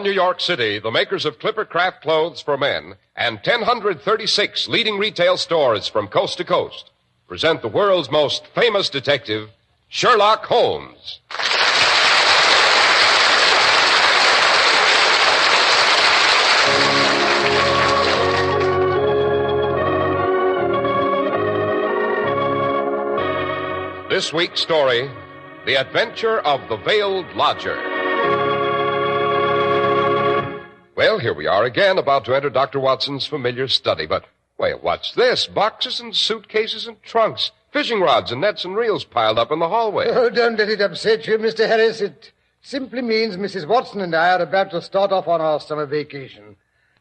From New York City, the makers of Clipper Craft clothes for men and 1,036 leading retail stores from coast to coast present the world's most famous detective, Sherlock Holmes. This week's story, The Adventure of the Veiled Lodger. Well, here we are again, about to enter Dr. Watson's familiar study, but, wait, what's this? Boxes and suitcases and trunks, fishing rods and nets and reels piled up in the hallway. Oh, don't let it upset you, Mr. Harris. It simply means Mrs. Watson and I are about to start off on our summer vacation.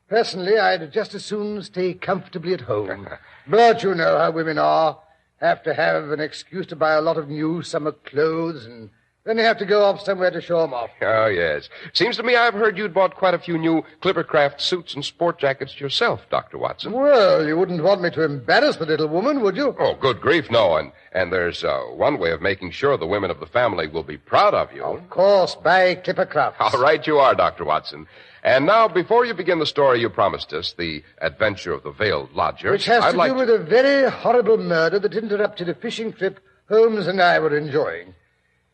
Personally, I'd just as soon stay comfortably at home. But you know how women are. Have to have an excuse to buy a lot of new summer clothes, and then you have to go off somewhere to show them off. Oh, yes. Seems to me I've heard you'd bought quite a few new Clippercraft suits and sport jackets yourself, Dr. Watson. Well, you wouldn't want me to embarrass the little woman, would you? Oh, good grief, no. And there's one way of making sure the women of the family will be proud of you. Of course, buy Clippercrafts. All right, you are, Dr. Watson. And now, before you begin the story you promised us, The Adventure of the Veiled Lodger... Which has to do with a very horrible murder that interrupted a fishing trip Holmes and I were enjoying.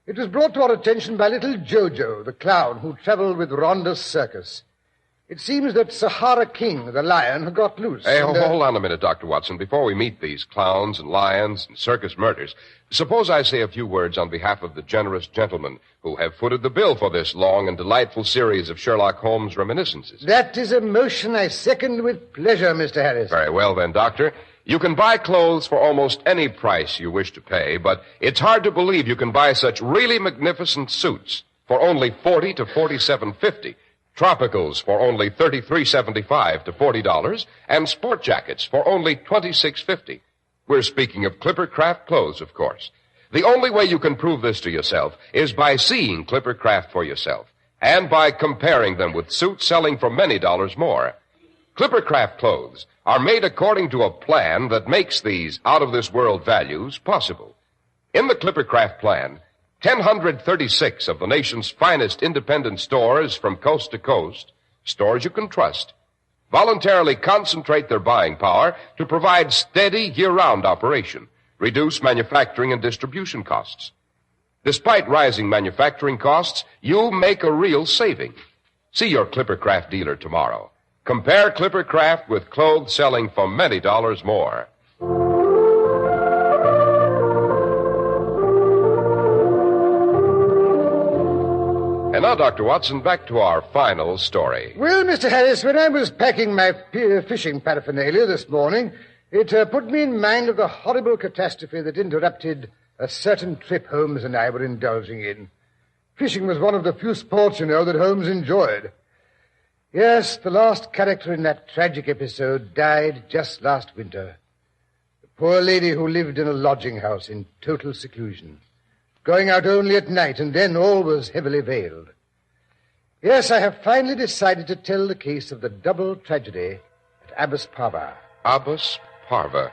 It was brought to our attention by little Jojo, the clown who traveled with Rhonda's circus. It seems that Sahara King, the lion, had got loose. Hey, hold on a minute, Dr. Watson. Before we meet these clowns and lions and circus murders, suppose I say a few words on behalf of the generous gentlemen who have footed the bill for this long and delightful series of Sherlock Holmes reminiscences. That is a motion I second with pleasure, Mr. Harris. Very well, then, Doctor. You can buy clothes for almost any price you wish to pay, but it's hard to believe you can buy such really magnificent suits for only $40 to $47.50. Tropicals for only $33.75 to $40, and sport jackets for only $26.50. We're speaking of Clippercraft clothes, of course. The only way you can prove this to yourself is by seeing Clippercraft for yourself, and by comparing them with suits selling for many dollars more. Clippercraft clothes are made according to a plan that makes these out-of-this-world values possible. In the Clippercraft plan, 1,036 of the nation's finest independent stores from coast to coast, stores you can trust, voluntarily concentrate their buying power to provide steady year-round operation, reduce manufacturing and distribution costs. Despite rising manufacturing costs, you make a real saving. See your Clippercraft dealer tomorrow. Compare Clippercraft with clothes selling for many dollars more. And now, Dr. Watson, back to our final story. Well, Mr. Harris, when I was packing my fishing paraphernalia this morning, it put me in mind of the horrible catastrophe that interrupted a certain trip Holmes and I were indulging in. Fishing was one of the few sports, you know, that Holmes enjoyed. Yes, the last character in that tragic episode died just last winter. The poor lady who lived in a lodging house in total seclusion, going out only at night, and then all was heavily veiled. Yes, I have finally decided to tell the case of the double tragedy at Abbas Parva. Abbas Parva.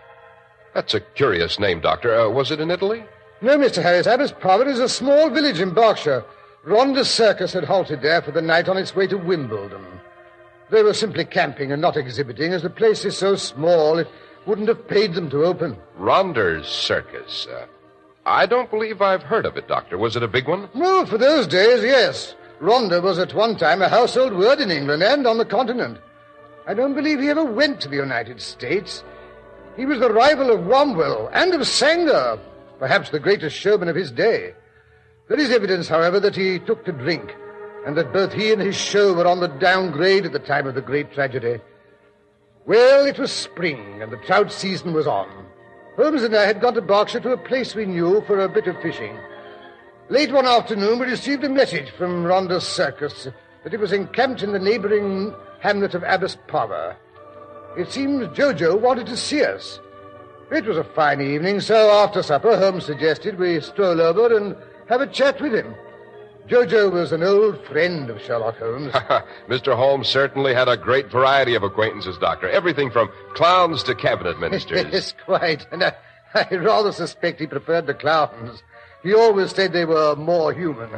That's a curious name, Doctor. Was it in Italy? No, Mr. Harris. Abbas Parva is a small village in Berkshire. Rhonda's circus had halted there for the night on its way to Wimbledon. They were simply camping and not exhibiting, as the place is so small it wouldn't have paid them to open. Rhonda's circus. I don't believe I've heard of it, Doctor. Was it a big one? No, for those days, yes. Rhonda was at one time a household word in England and on the continent. I don't believe he ever went to the United States. He was the rival of Womwell and of Sanger, perhaps the greatest showman of his day. There is evidence, however, that he took to drink, and that both he and his show were on the downgrade at the time of the great tragedy. Well, it was spring, and the trout season was on. Holmes and I had gone to Berkshire to a place we knew for a bit of fishing. Late one afternoon, we received a message from Rhonda's circus that it was encamped in the neighboring hamlet of Abbas Parva. It seems Jojo wanted to see us. It was a fine evening, so after supper, Holmes suggested we stroll over and have a chat with him. Jojo was an old friend of Sherlock Holmes. Mr. Holmes certainly had a great variety of acquaintances, Doctor. Everything from clowns to cabinet ministers. Yes, quite. And I rather suspect he preferred the clowns. He always said they were more human.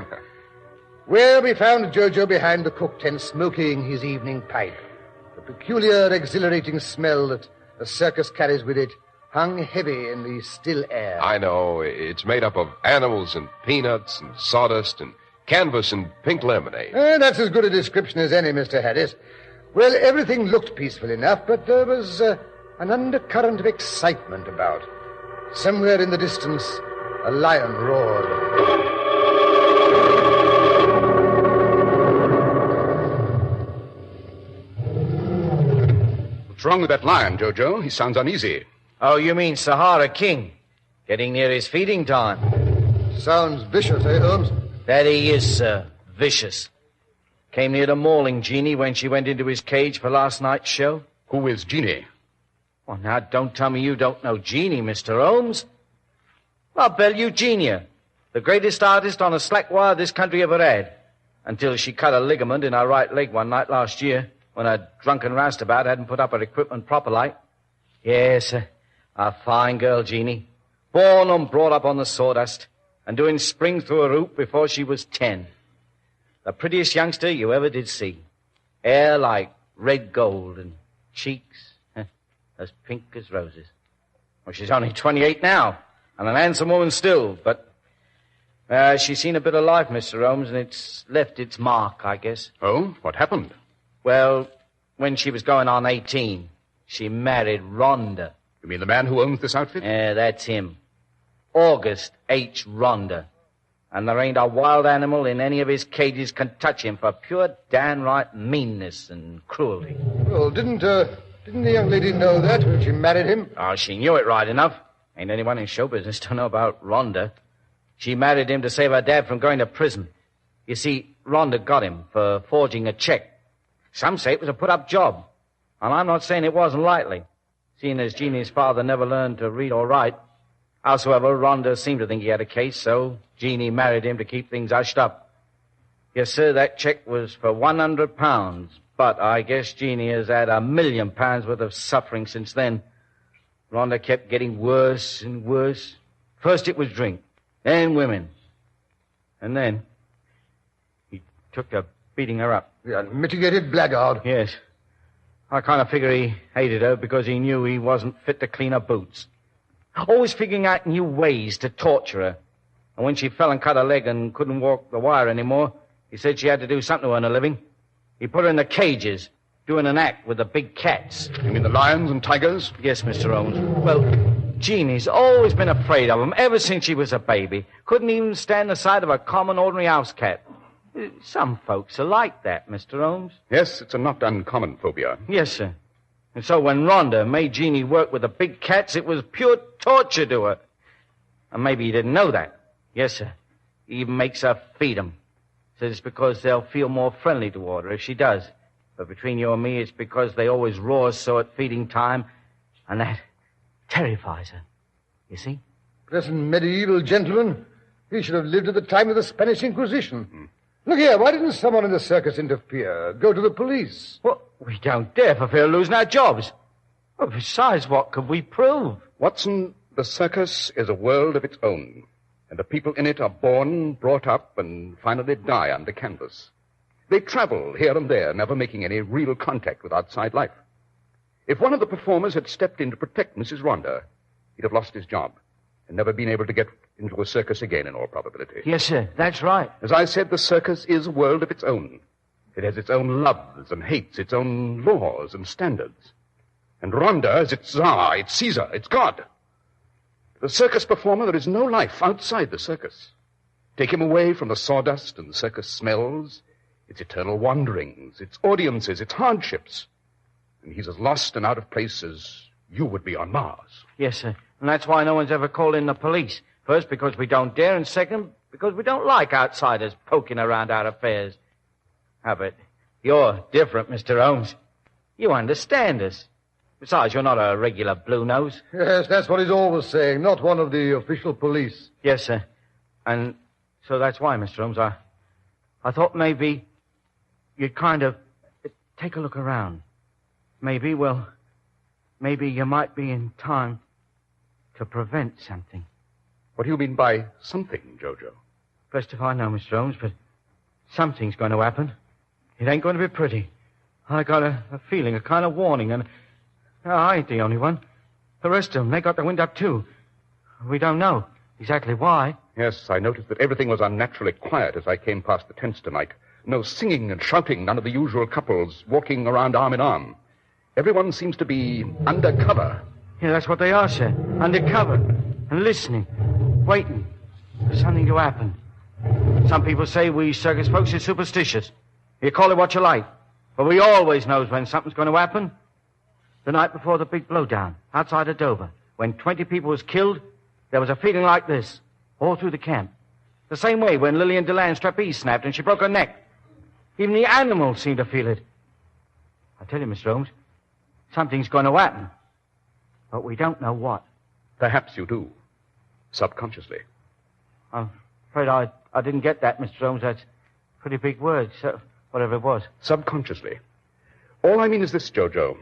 where we found Jojo behind the cook tent smoking his evening pipe. The peculiar, exhilarating smell that a circus carries with it hung heavy in the still air. I know. It's made up of animals and peanuts and sawdust and canvas and pink lemonade. That's as good a description as any, Mr. Harris. Well, everything looked peaceful enough, but there was an undercurrent of excitement about. Somewhere in the distance, a lion roared. What's wrong with that lion, Jojo? He sounds uneasy. Oh, you mean Sahara King? Getting near his feeding time. Sounds vicious, eh, Holmes? That he is, sir. Vicious. Came near to mauling Jeannie when she went into his cage for last night's show. Who is Jeannie? Well, now, don't tell me you don't know Jeannie, Mr. Holmes. I'll bet you Jeannie, the greatest artist on a slack wire this country ever had, until she cut a ligament in her right leg one night last year when a drunken roustabout hadn't put up her equipment proper like. Yes, a fine girl, Jeannie. Born and brought up on the sawdust and doing spring through a hoop before she was 10. The prettiest youngster you ever did see. Hair like red gold and cheeks as pink as roses. Well, she's only 28 now and an handsome woman still, but she's seen a bit of life, Mr. Holmes, and it's left its mark, I guess. Oh, what happened? Well, when she was going on 18, she married Rhonda. You mean the man who owns this outfit? Yeah, that's him. August H. Rhonda. And there ain't a wild animal in any of his cages can touch him for pure downright meanness and cruelty. Well, didn't the young lady know that when she married him? Oh, she knew it right enough. Ain't anyone in show business to know about Rhonda. She married him to save her dad from going to prison. You see, Rhonda got him for forging a check. Some say it was a put-up job. And I'm not saying it wasn't likely, seeing as Jeannie's father never learned to read or write. Howsoever, Rhonda seemed to think he had a case, so Jeannie married him to keep things hushed up. Yes, sir, that check was for £100, but I guess Jeannie has had £1 million worth of suffering since then. Rhonda kept getting worse and worse. First it was drink, then women. And then he took to beating her up. The unmitigated blackguard. Yes. I kind of figure he hated her because he knew he wasn't fit to clean her boots. Always figuring out new ways to torture her. And when she fell and cut her leg and couldn't walk the wire anymore, he said she had to do something to earn a living. He put her in the cages, doing an act with the big cats. You mean the lions and tigers? Yes, Mr. Owens. Well, Jeannie's always been afraid of them ever since she was a baby. Couldn't even stand the sight of a common, ordinary house cat. Some folks are like that, Mr. Holmes. Yes, it's a not uncommon phobia. Yes, sir. And so when Rhonda made Jeannie work with the big cats, it was pure torture to her. And maybe he didn't know that. Yes, sir. He even makes her feed them. Says it's because they'll feel more friendly toward her if she does. But between you and me, it's because they always roar so at feeding time, and that terrifies her. You see? Present medieval gentleman. He should have lived at the time of the Spanish Inquisition. Look here, why didn't someone in the circus interfere? Go to the police. Well, we don't dare for fear of losing our jobs. Well, besides, what could we prove? Watson, the circus is a world of its own, and the people in it are born, brought up, and finally die under canvas. They travel here and there, never making any real contact with outside life. If one of the performers had stepped in to protect Mrs. Rhonda, he'd have lost his job and never been able to get into a circus again in all probability. Yes, sir, that's right. As I said, the circus is a world of its own. It has its own loves and hates, its own laws and standards. And Rhonda is its Tsar, its Caesar, its God. The circus performer, there is no life outside the circus. Take him away from the sawdust and the circus smells, its eternal wanderings, its audiences, its hardships. And he's as lost and out of place as you would be on Mars. Yes, sir. And that's why no one's ever called in the police. First, because we don't dare, and second, because we don't like outsiders poking around our affairs. But you're different, Mr. Holmes. You understand us. Besides, you're not a regular blue nose. Yes, that's what he's always saying, not one of the official police. Yes, sir. And so that's why, Mr. Holmes, I thought maybe you'd kind of take a look around. Maybe you might be in time to prevent something. What do you mean by something, Jojo? Best if I know, Mr. Holmes, but Something's going to happen. It ain't going to be pretty. I got a feeling, a kind of warning, and I ain't the only one. The rest of them, they got the wind up, too. We don't know exactly why. Yes, I noticed that everything was unnaturally quiet as I came past the tents tonight. No singing and shouting, none of the usual couples walking around arm in arm. Everyone seems to be under cover. Yeah, that's what they are, sir. Under cover. And listening. Waiting for something to happen. Some people say we circus folks are superstitious. You call it what you like. But we always knows when something's going to happen. The night before the big blowdown, outside of Dover, when 20 people was killed, there was a feeling like this, all through the camp. The same way when Lillian Deland's trapeze snapped and she broke her neck. Even the animals seemed to feel it. I tell you, Mr. Holmes, something's going to happen. But we don't know what. Perhaps you do. Subconsciously. I'm afraid I didn't get that, Mr. Holmes. That's a pretty big word, so whatever it was. Subconsciously. All I mean is this, Jojo.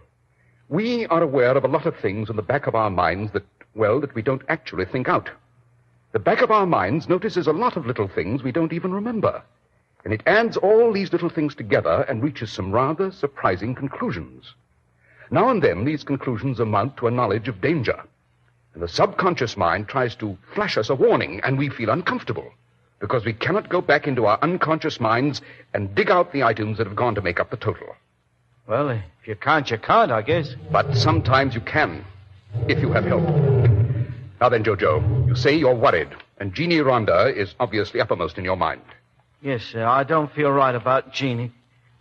We are aware of a lot of things in the back of our minds that we don't actually think out. The back of our minds notices a lot of little things we don't even remember. And it adds all these little things together and reaches some rather surprising conclusions. Now and then, these conclusions amount to a knowledge of danger. And the subconscious mind tries to flash us a warning, and we feel uncomfortable, because we cannot go back into our unconscious minds and dig out the items that have gone to make up the total. Well, if you can't, you can't, I guess. But sometimes you can, if you have help. Now then, Jojo, you say you're worried, and Jeannie Rhonda is obviously uppermost in your mind. Yes, sir, I don't feel right about Jeannie.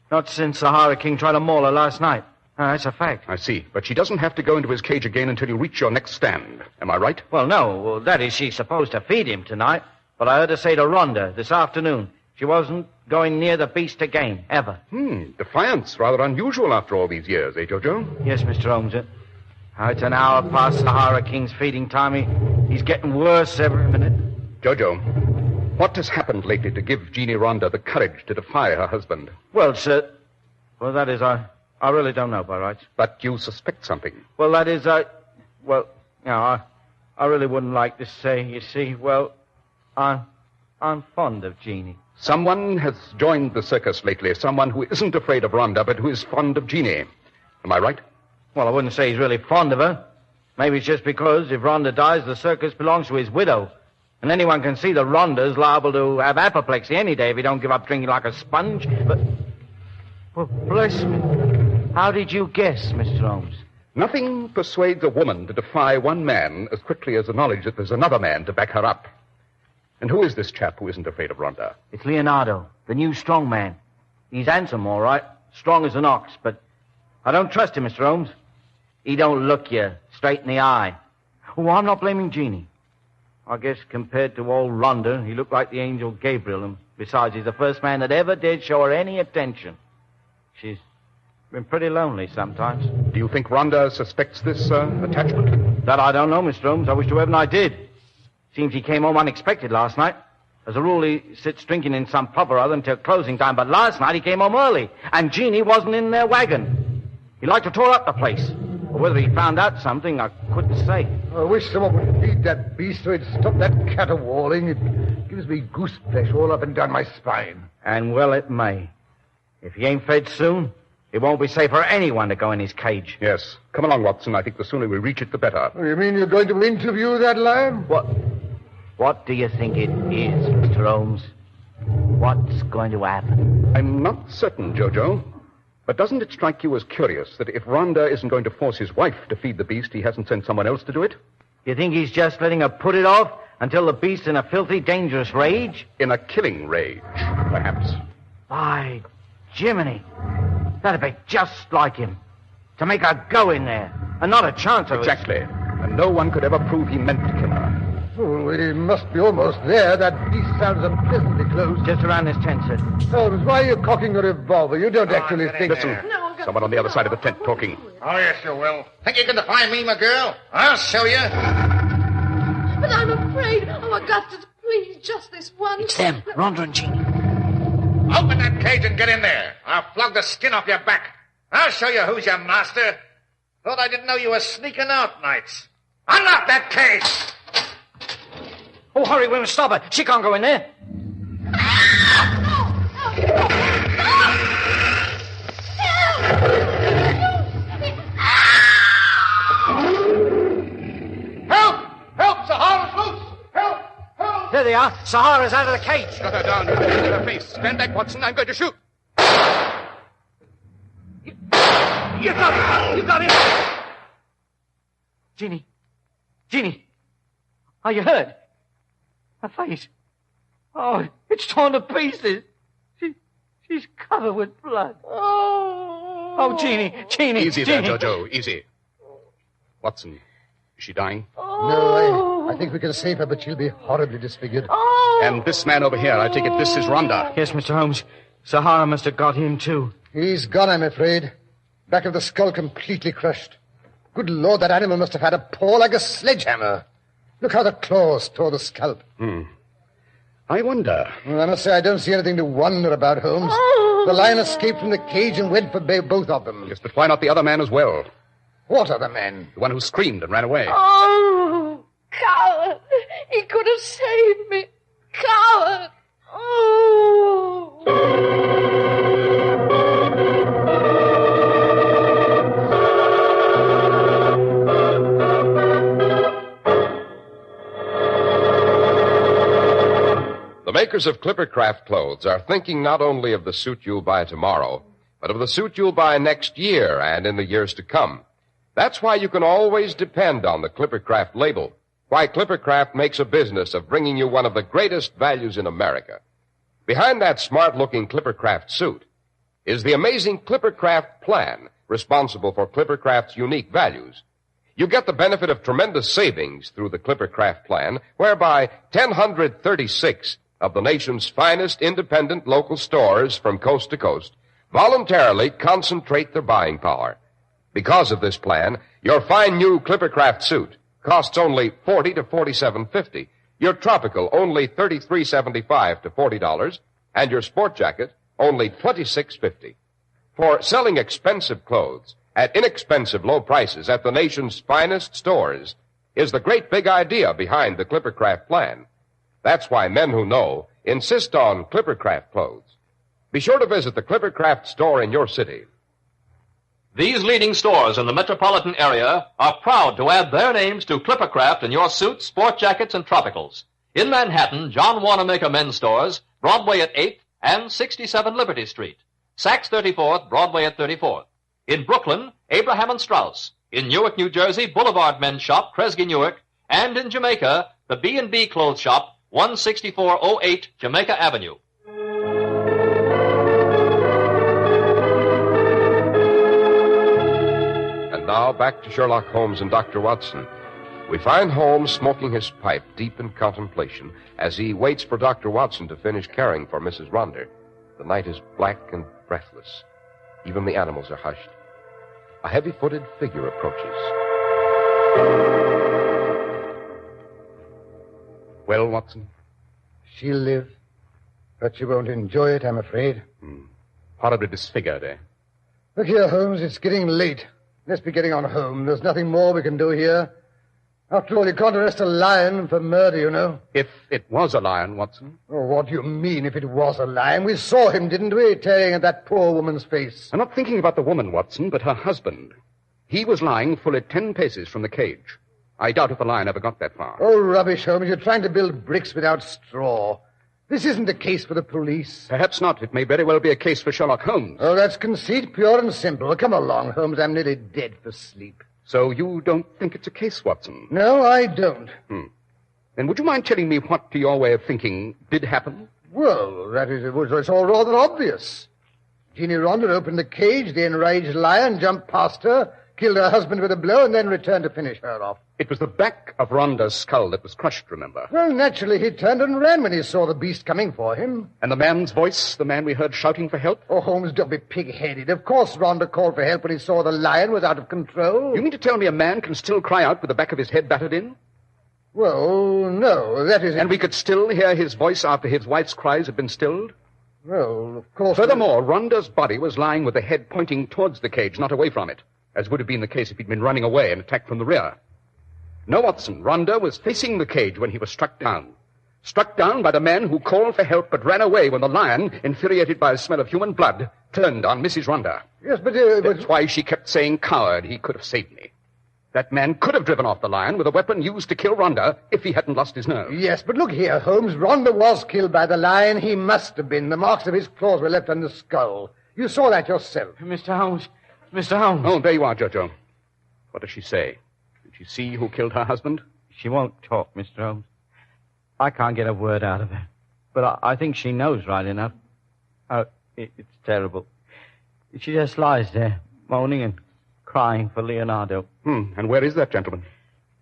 Not since Sahara King tried to maul her last night. That's a fact. I see. But she doesn't have to go into his cage again until you reach your next stand. Am I right? Well, no. Well, that is, she's supposed to feed him tonight. But I heard her say to Rhonda this afternoon she wasn't going near the beast again, ever. Defiance. Rather unusual after all these years, eh, Jojo? Yes, Mr. Holmes. It's an hour past Sahara King's feeding time. He's getting worse every minute. Jojo, what has happened lately to give Jeannie Rhonda the courage to defy her husband? Well, sir, that is, I really don't know, by rights. But you suspect something. Well, that is, I really wouldn't like to say, you see. Well, I'm fond of Jeannie. Someone has joined the circus lately. Someone who isn't afraid of Rhonda, but who is fond of Jeannie. Am I right? Well, I wouldn't say he's really fond of her. Maybe it's just because if Rhonda dies, the circus belongs to his widow. And anyone can see that Rhonda's liable to have apoplexy any day if he don't give up drinking like a sponge. But, well, bless me. How did you guess, Mr. Holmes? Nothing persuades a woman to defy one man as quickly as the knowledge that there's another man to back her up. And who is this chap who isn't afraid of Rhonda? It's Leonardo, the new strong man. He's handsome, all right. Strong as an ox, but I don't trust him, Mr. Holmes. He don't look you straight in the eye. Oh, I'm not blaming Jeannie. I guess compared to old Rhonda, he looked like the angel Gabriel, and besides, he's the first man that ever did show her any attention. She's been pretty lonely sometimes. Do you think Rhonda suspects this attachment? That I don't know, Mr. Holmes. I wish to heaven I did. Seems he came home unexpected last night. As a rule, he sits drinking in some pub or other until closing time, but last night he came home early, and Jeannie wasn't in their wagon. He liked to tore up the place. But whether he found out something, I couldn't say. I wish someone would feed that beast so he'd stop that caterwauling. It gives me goose flesh all up and down my spine. And well it may. If he ain't fed soon, it won't be safe for anyone to go in his cage. Yes. Come along, Watson. I think the sooner we reach it, the better. Oh, you mean you're going to interview that lion? What do you think it is, Mr. Holmes? What's going to happen? I'm not certain, Jojo. But doesn't it strike you as curious that if Rhonda isn't going to force his wife to feed the beast, he hasn't sent someone else to do it? You think he's just letting her put it off until the beast's in a filthy, dangerous rage? In a killing rage, perhaps. By Jiminy. That'd be just like him. To make her go in there, and not a chance of it. Exactly. And no one could ever prove he meant to kill her. Oh, we must be almost there. That beast sounds unpleasantly close. Just around this tent, sir. Holmes, why are you cocking a revolver? You don't actually think... Listen, someone on the other side of the tent talking. Oh, yes, you will. Think you can defy me, my girl? I'll show you. But I'm afraid. Oh, Augustus, please, just this once. It's them, Rhonda and Jeannie. Open that cage and get in there. I'll flog the skin off your back. I'll show you who's your master. Thought I didn't know you were sneaking out nights. Unlock that cage! Oh, hurry, we must stop her. She can't go in there. There they are. Sahara's out of the cage. Got her down. In her face. Stand back, Watson. I'm going to shoot. You got him. You got him. Jeannie. Are you hurt? Her face. Oh, it's torn to pieces. She's covered with blood. Oh, Jeannie. Easy there, Jojo. Easy. Watson, is she dying? No, I think we can save her, but she'll be horribly disfigured. And this man over here, I take it this is Rhonda. Yes, Mr. Holmes. Sahara must have got him, too. He's gone, I'm afraid. Back of the skull completely crushed. Good Lord, that animal must have had a paw like a sledgehammer. Look how the claws tore the scalp. I wonder. Well, I must say I don't see anything to wonder about, Holmes. The lion escaped from the cage and went for both of them. Yes, but why not the other man as well? What other man? The one who screamed and ran away. Oh, coward. He could have saved me. Coward. Oh. The makers of Clippercraft clothes are thinking not only of the suit you'll buy tomorrow, but of the suit you'll buy next year and in the years to come. That's why you can always depend on the Clippercraft label. Why Clippercraft makes a business of bringing you one of the greatest values in America. Behind that smart-looking Clippercraft suit is the amazing Clippercraft plan, responsible for Clippercraft's unique values. You get the benefit of tremendous savings through the Clippercraft plan, whereby 1,036 of the nation's finest independent local stores from coast to coast voluntarily concentrate their buying power. Because of this plan, your fine new Clippercraft suit costs only $40 to $47.50, your tropical only $33.75 to $40, and your sport jacket only $26.50. For selling expensive clothes at inexpensive low prices at the nation's finest stores is the great big idea behind the Clippercraft plan. That's why men who know insist on Clippercraft clothes. Be sure to visit the Clippercraft store in your city. These leading stores in the metropolitan area are proud to add their names to Clippercraft in your suits, sport jackets, and tropicals. In Manhattan, John Wanamaker Men's Stores, Broadway at 8th and 67 Liberty Street. Saks 34th, Broadway at 34th. In Brooklyn, Abraham and Strauss. In Newark, New Jersey, Boulevard Men's Shop, Kresge Newark. And in Jamaica, the B&B Clothes Shop, 16408 Jamaica Avenue. And now back to Sherlock Holmes and Dr. Watson. We find Holmes smoking his pipe deep in contemplation as he waits for Dr. Watson to finish caring for Mrs. Rhonda. The night is black and breathless. Even the animals are hushed. A heavy-footed figure approaches. Well, Watson? She'll live, but she won't enjoy it, I'm afraid. Horribly disfigured, eh? Look here, Holmes, it's getting late. Let's be getting on home. There's nothing more we can do here. After all, you can't arrest a lion for murder, you know. If it was a lion, Watson. Oh, what do you mean, if it was a lion? We saw him, didn't we, tearing at that poor woman's face. I'm not thinking about the woman, Watson, but her husband. He was lying fully 10 paces from the cage. I doubt if the lion ever got that far. Oh, rubbish, Holmes. You're trying to build bricks without straw. This isn't a case for the police. Perhaps not. It may very well be a case for Sherlock Holmes. Oh, that's conceit, pure and simple. Come along, Holmes. I'm nearly dead for sleep. So you don't think it's a case, Watson? No, I don't. Then would you mind telling me what, to your way of thinking, did happen? Well, it's all rather obvious. Jeannie Rhonda opened the cage, the enraged lion jumped past her, killed her husband with a blow, and then returned to finish her off. It was the back of Rhonda's skull that was crushed, remember? Well, naturally, he turned and ran when he saw the beast coming for him. And the man's voice, the man we heard shouting for help? Oh, Holmes, don't be pig-headed. Of course Rhonda called for help when he saw the lion was out of control. You mean to tell me a man can still cry out with the back of his head battered in? Well, no, that is... And we could still hear his voice after his wife's cries had been stilled? Well, of course... Furthermore, Rhonda's body was lying with the head pointing towards the cage, not away from it, as would have been the case if he'd been running away and attacked from the rear. No, Watson, Rhonda was facing the cage when he was struck down. Struck down by the man who called for help but ran away when the lion, infuriated by the smell of human blood, turned on Mrs. Rhonda. Yes, but... That's why she kept saying, coward, he could have saved me. That man could have driven off the lion with a weapon used to kill Rhonda if he hadn't lost his nerve. Yes, but look here, Holmes. Rhonda was killed by the lion. He must have been. The marks of his claws were left on the skull. You saw that yourself. Mr. Holmes. Mr. Holmes. Oh, there you are, Jojo. What does she say? Did she see who killed her husband? She won't talk, Mr. Holmes. I can't get a word out of her. But I think she knows right enough. Oh, it's terrible. She just lies there, moaning and crying for Leonardo. And where is that gentleman?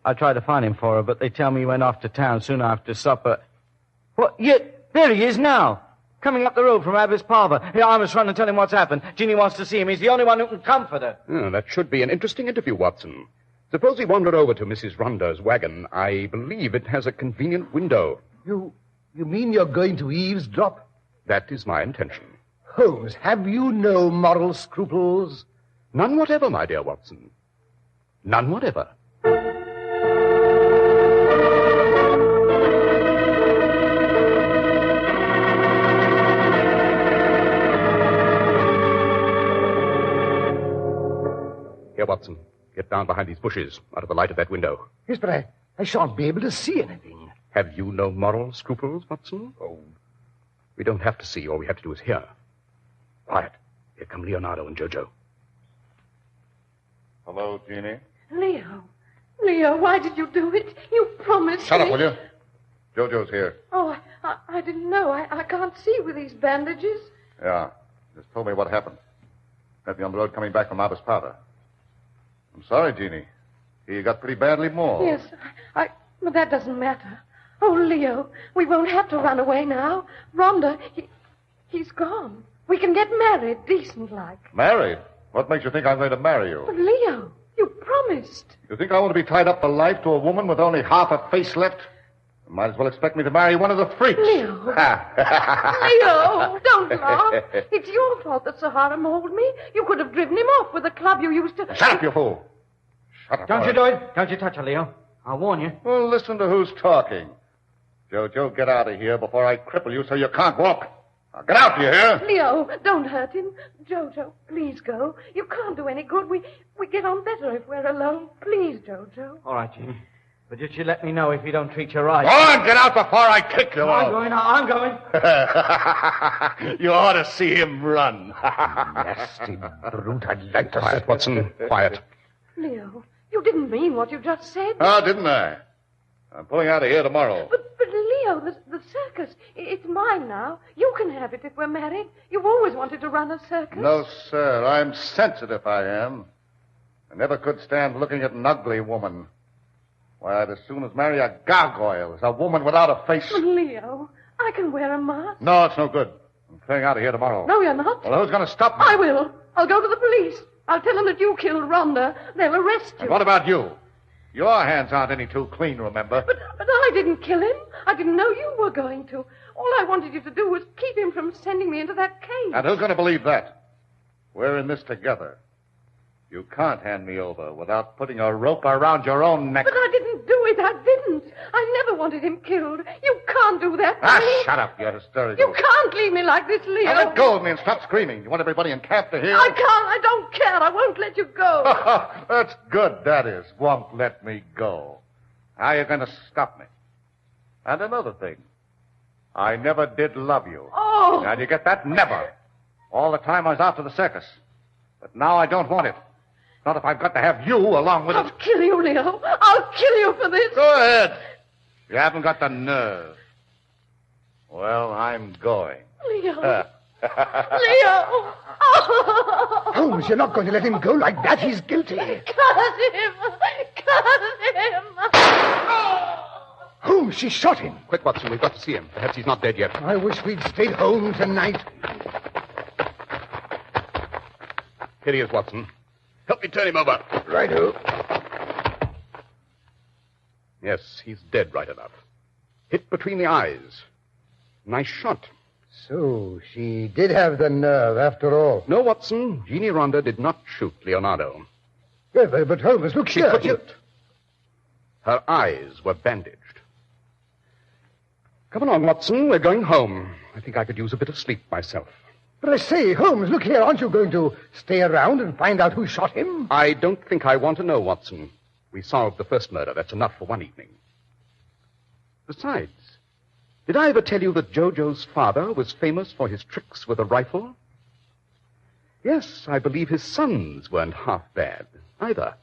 I tried to find him for her, but they tell me he went off to town soon after supper. What? Yeah, there he is now. Coming up the road from Abbess Parva. Yeah, I must run and tell him what's happened. Jeannie wants to see him. He's the only one who can comfort her. Oh, that should be an interesting interview, Watson. Suppose we wander over to Mrs. Rhonda's wagon. I believe it has a convenient window. You mean you're going to eavesdrop? That is my intention. Holmes, have you no moral scruples? None whatever, my dear Watson. None whatever. Here, Watson. Get down behind these bushes, out of the light of that window. Yes, but I shan't be able to see anything. Have you no moral scruples, Watson? Oh, we don't have to see. All we have to do is hear. Quiet. Here come Leonardo and Jojo. Hello, Jeannie. Leo, why did you do it? You promised Shut me. up, will you? Jojo's here. Oh, I didn't know. I can't see with these bandages. Yeah. Just told me what happened. Met me on the road coming back from Abbess Parva. I'm sorry, Jeannie. He got pretty badly mauled. Yes, but that doesn't matter. Oh, Leo, we won't have to run away now. Rhonda, he's gone. We can get married, decent-like. Married? What makes you think I'm going to marry you? But, Leo, you promised. You think I want to be tied up for life to a woman with only half a face left? You might as well expect me to marry one of the freaks. Leo. Leo, don't laugh. It's your fault that Sir Arthur mauled me. You could have driven him off with the club you used to... Shut up, you fool. Shut up. Don't you do it. Don't you touch her, Leo. I'll warn you. Well, listen to who's talking. Jojo, get out of here before I cripple you so you can't walk. Now, get out, do you hear? Leo, don't hurt him. Jojo, please go. You can't do any good. We get on better if we're alone. Please, Jojo. All right, Jeannie. But just you let me know if you don't treat you right. Go on, get out before I kick you I'm out. going. You ought to see him run. Nasty brute. I'd like to... Quiet, Watson. Quiet. Leo, you didn't mean what you just said. Oh, didn't I? I'm pulling out of here tomorrow. But Leo, the circus, it's mine now. You can have it if we're married. You've always wanted to run a circus. No, sir. I'm sensitive, I am. I never could stand looking at an ugly woman. Why, I'd as soon as marry a gargoyle as a woman without a face. But Leo, I can wear a mask. No, it's no good. I'm clearing out of here tomorrow. No, you're not. Well, who's going to stop me? I will. I'll go to the police. I'll tell them that you killed Rhonda. They'll arrest you. And what about you? Your hands aren't any too clean, remember? But I didn't kill him. I didn't know you were going to. All I wanted you to do was keep him from sending me into that cage. And who's going to believe that? We're in this together. You can't hand me over without putting a rope around your own neck. But I didn't do it. I didn't. I never wanted him killed. You can't do that to me. Shut up, you're hysterical. You can't leave me like this, Leo. Now let go of me and stop screaming. You want everybody in camp to hear? I can't. I don't care. I won't let you go. That's good, that is. Won't let me go. How are you going to stop me? And another thing. I never did love you. Oh. Now, do you get that? Never. All the time I was after the circus. But now I don't want it. Not if I've got to have you along with I'll it. kill you, Leo. I'll kill you for this. Go ahead. You haven't got the nerve. Well, I'm going. Leo. Leo. Oh. Holmes, you're not going to let him go like that. He's guilty. Cut him. Cut him. Holmes, she shot him. Quick, Watson. We've got to see him. Perhaps he's not dead yet. I wish we'd stayed home tonight. Here he is, Watson. Help me turn him over. Righto. Yes, he's dead right enough. Hit between the eyes. Nice shot. So, she did have the nerve after all. No, Watson. Jeannie Rhonda did not shoot Leonardo. But Holmes, look She here. couldn't. Her eyes were bandaged. Come along, Watson. We're going home. I think I could use a bit of sleep myself. But I say, Holmes, look here. Aren't you going to stay around and find out who shot him? I don't think I want to know, Watson. We solved the first murder. That's enough for one evening. Besides, did I ever tell you that Jojo's father was famous for his tricks with a rifle? Yes, I believe his sons weren't half bad either.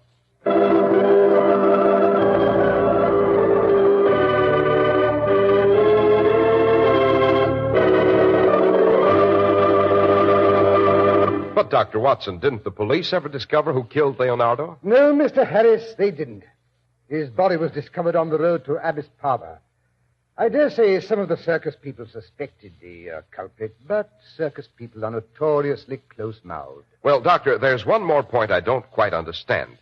But, Dr. Watson, didn't the police ever discover who killed Leonardo? No, Mr. Harris, they didn't. His body was discovered on the road to Abbas Parva. I dare say some of the circus people suspected the culprit, but circus people are notoriously close-mouthed. Well, Doctor, there's one more point I don't quite understand.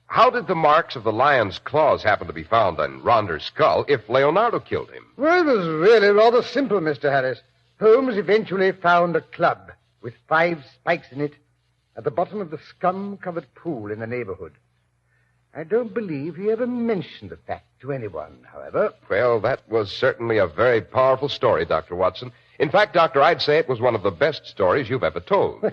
How did the marks of the lion's claws happen to be found on Ronder's skull if Leonardo killed him? Well, it was really rather simple, Mr. Harris. Holmes eventually found a club with 5 spikes in it at the bottom of the scum-covered pool in the neighborhood. I don't believe he ever mentioned the fact to anyone, however. Well, that was certainly a very powerful story, Dr. Watson. In fact, Doctor, I'd say it was one of the best stories you've ever told.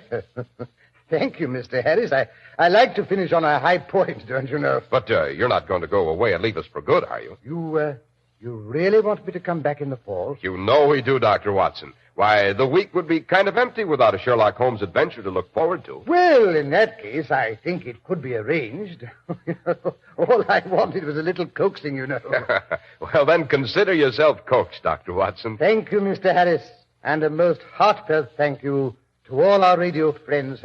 Thank you, Mr. Harris. I like to finish on a high point, don't you know? But you're not going to go away and leave us for good, are you? You really want me to come back in the fall? You know we do, Dr. Watson. Why, the week would be kind of empty without a Sherlock Holmes adventure to look forward to. Well, in that case, I think it could be arranged. All I wanted was a little coaxing, you know. Well, then consider yourself coaxed, Dr. Watson. Thank you, Mr. Harris. And a most heartfelt thank you to all our radio friends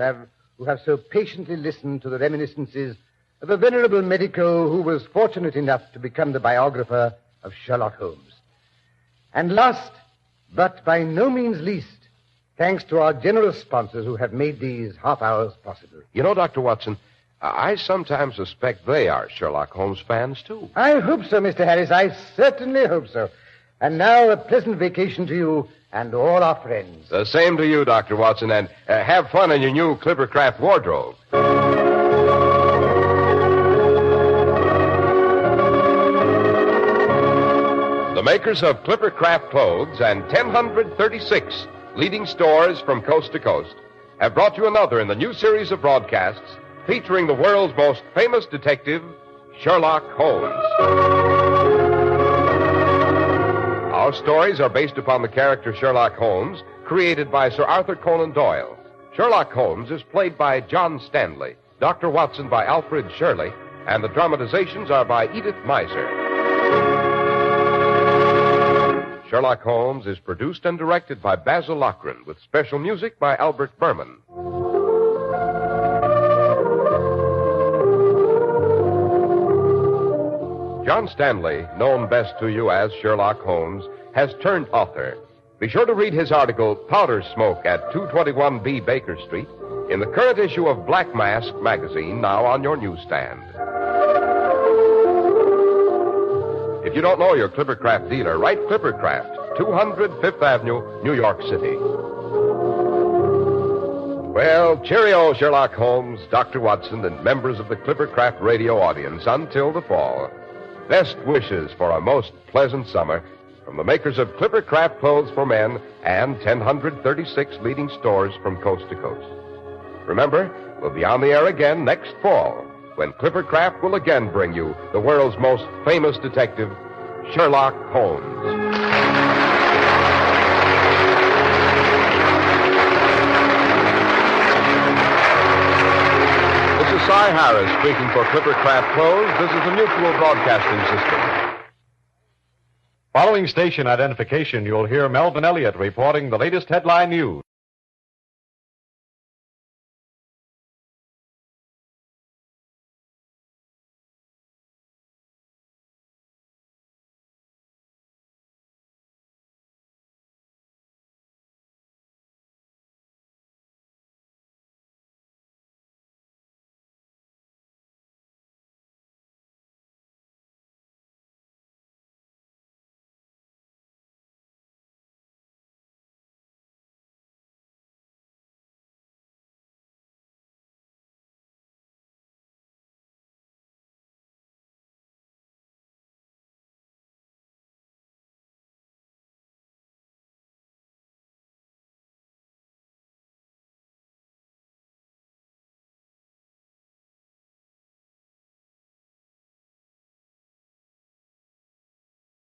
who have so patiently listened to the reminiscences of a venerable medico who was fortunate enough to become the biographer of Sherlock Holmes. And last, but by no means least, thanks to our generous sponsors who have made these half hours possible. You know, Dr. Watson, I sometimes suspect they are Sherlock Holmes fans, too. I hope so, Mr. Harris. I certainly hope so. And now a pleasant vacation to you and all our friends. The same to you, Dr. Watson, and have fun in your new Clippercraft wardrobe. The makers of Clippercraft clothes and 1,036 leading stores from coast to coast have brought you another in the new series of broadcasts featuring the world's most famous detective, Sherlock Holmes. Our stories are based upon the character Sherlock Holmes, created by Sir Arthur Conan Doyle. Sherlock Holmes is played by John Stanley, Dr. Watson by Alfred Shirley, and the dramatizations are by Edith Meiser. Sherlock Holmes is produced and directed by Basil Lochran, with special music by Albert Berman. John Stanley, known best to you as Sherlock Holmes, has turned author. Be sure to read his article, Powder Smoke, at 221B Baker Street, in the current issue of Black Mask magazine, now on your newsstand. If you don't know your Clippercraft dealer, write Clippercraft, 200 Fifth Avenue, New York City. Well, cheerio, Sherlock Holmes, Dr. Watson, and members of the Clippercraft radio audience until the fall. Best wishes for a most pleasant summer from the makers of Clippercraft clothes for men and 1,036 leading stores from coast to coast. Remember, we'll be on the air again next fall, when Clippercraft will again bring you the world's most famous detective, Sherlock Holmes. This is Cy Harris speaking for Clippercraft Clothes. This is the Mutual Broadcasting System. Following station identification, you'll hear Melvin Elliott reporting the latest headline news.